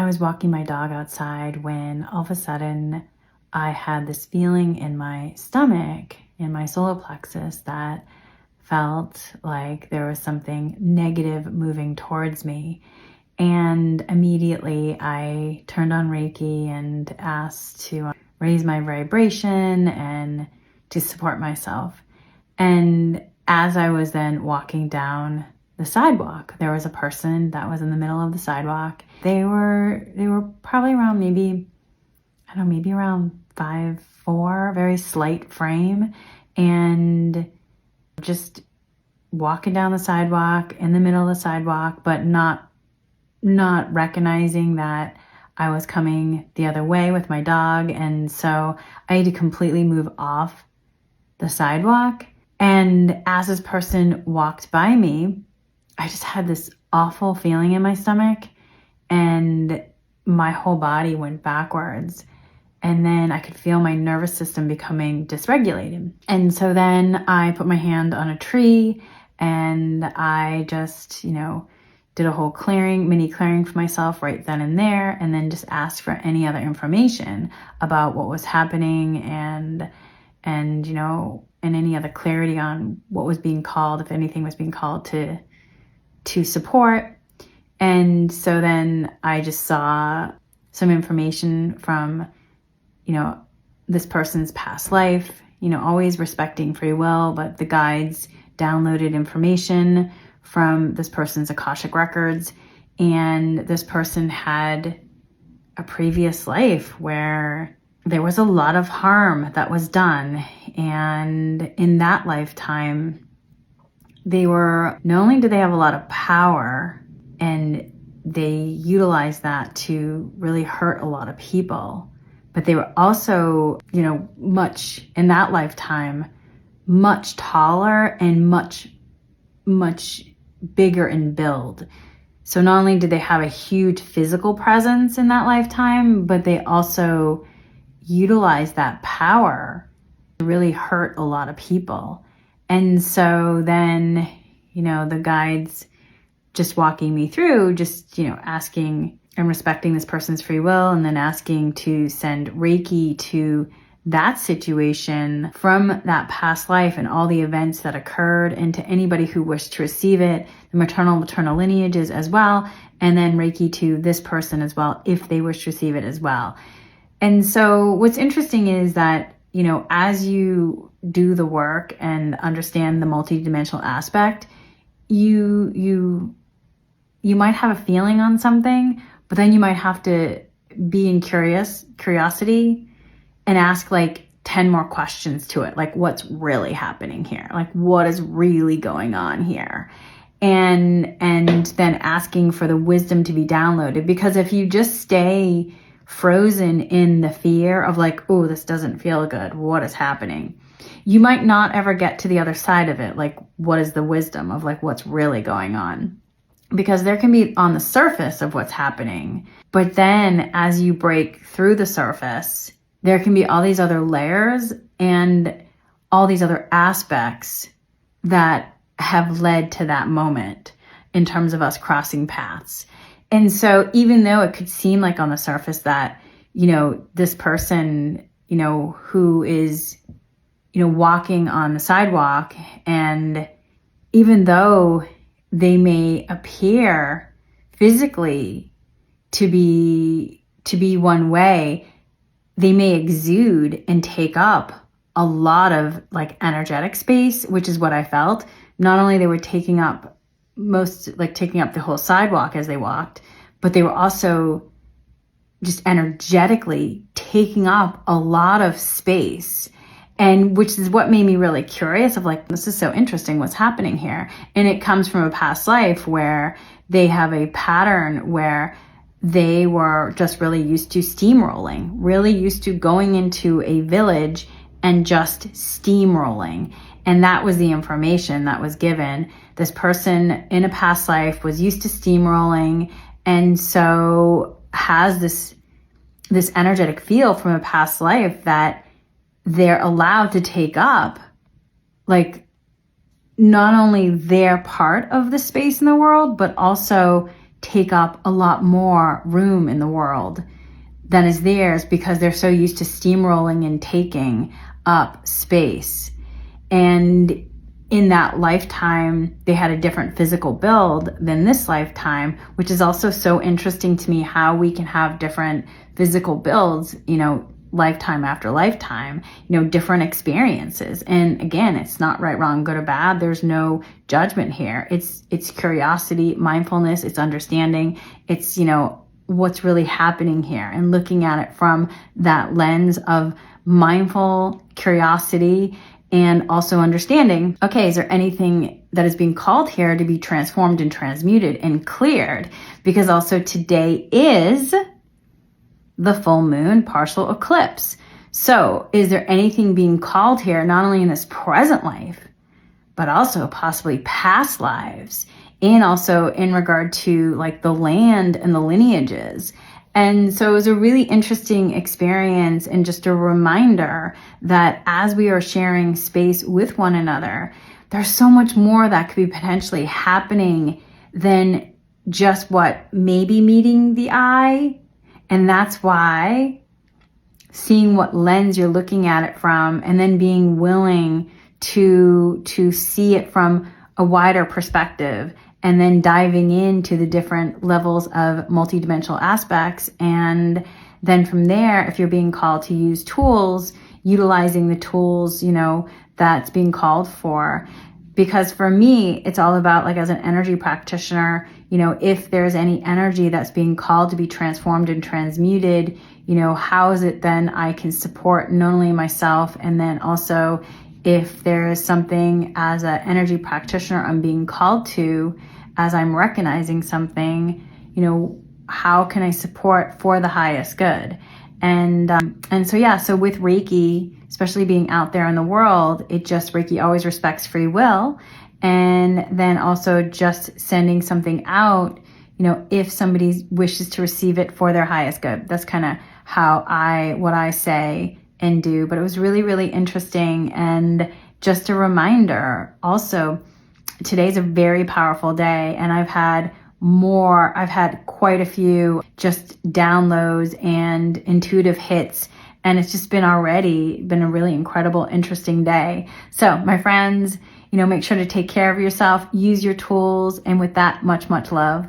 I was walking my dog outside when all of a sudden I had this feeling in my stomach, in my solar plexus, that felt like there was something negative moving towards me. And immediately I turned on Reiki and asked to raise my vibration and to support myself. And as I was then walking down the sidewalk, there was a person that was in the middle of the sidewalk. They were probably around maybe around 5'4", very slight frame, and just walking down the sidewalk, in the middle of the sidewalk, but not recognizing that I was coming the other way with my dog. And so I had to completely move off the sidewalk. And as this person walked by me, I just had this awful feeling in my stomach, and my whole body went backwards. And then I could feel my nervous system becoming dysregulated. And so then I put my hand on a tree and I just, did a whole mini clearing for myself right then and there, and then just asked for any other information about what was happening and any other clarity on what was being called, if anything was being called to support. And so then I just saw some information from, this person's past life, always respecting free will, but the guides downloaded information from this person's Akashic records. And this person had a previous life where there was a lot of harm that was done. And in that lifetime, not only did they have a lot of power, and they utilized that to really hurt a lot of people, but they were also, in that lifetime, much taller and much bigger in build. So not only did they have a huge physical presence in that lifetime, but they also utilized that power to really hurt a lot of people. And so then, the guides just walking me through, asking and respecting this person's free will, and then asking to send Reiki to that situation from that past life and all the events that occurred, and to anybody who wished to receive it, the maternal lineages as well, and then Reiki to this person as well if they wish to receive it as well. And so what's interesting is that, as you do the work and understand the multidimensional aspect, you might have a feeling on something, but then you might have to be in curiosity and ask 10 more questions to it. Like, what's really happening here? Like, what is really going on here? And then asking for the wisdom to be downloaded. Because if you just stay frozen in the fear of oh, this doesn't feel good, what is happening? You might not ever get to the other side of it. What is the wisdom of what's really going on? Because there can be on the surface of what's happening, but then as you break through the surface, there can be all these other layers and all these other aspects that have led to that moment in terms of us crossing paths. And so even though it could seem like on the surface that, this person, who is, walking on the sidewalk, and even though they may appear physically to be one way, they may exude and take up a lot of energetic space, which is what I felt. Not only they were taking up the whole sidewalk as they walked, but they were also just energetically taking up a lot of space. And which is what made me really curious of this is so interesting what's happening here. And it comes from a past life where they have a pattern where they were just really used to steamrolling, really used to going into a village and just steamrolling. And that was the information that was given. This person in a past life was used to steamrolling, and so has this energetic field from a past life that they're allowed to take up, not only their part of the space in the world, but also take up a lot more room in the world than is theirs because they're so used to steamrolling and taking up space. And in that lifetime, they had a different physical build than this lifetime, which is also so interesting to me how we can have different physical builds, lifetime after lifetime, different experiences. And again, it's not right, wrong, good or bad. There's no judgment here. It's curiosity, mindfulness, it's understanding, it's, what's really happening here and looking at it from that lens of mindful curiosity and also understanding, okay, is there anything that is being called here to be transformed and transmuted and cleared? Because also today is the full moon partial eclipse. So is there anything being called here, not only in this present life, but also possibly past lives, and also in regard to like the land and the lineages? And so it was a really interesting experience and just a reminder that as we are sharing space with one another, there's so much more that could be potentially happening than just what may be meeting the eye. And that's why seeing what lens you're looking at it from and then being willing to see it from a wider perspective and then diving into the different levels of multidimensional aspects. And then from there, if you're being called to use tools, utilizing the tools, that's being called for. Because for me, it's all about, like, as an energy practitioner, if there's any energy that's being called to be transformed and transmuted, how is it then I can support not only myself, and then also if there is something as an energy practitioner I'm being called to, as I'm recognizing something, how can I support for the highest good? And so with Reiki, especially being out there in the world, Reiki always respects free will. And then also just sending something out, if somebody wishes to receive it for their highest good. That's kind of what I say and do. But it was really, really interesting. And just a reminder also, today's a very powerful day, and I've had quite a few just downloads and intuitive hits, and it's just been a really incredible, interesting day. So my friends, make sure to take care of yourself, use your tools, and with that, much, much love.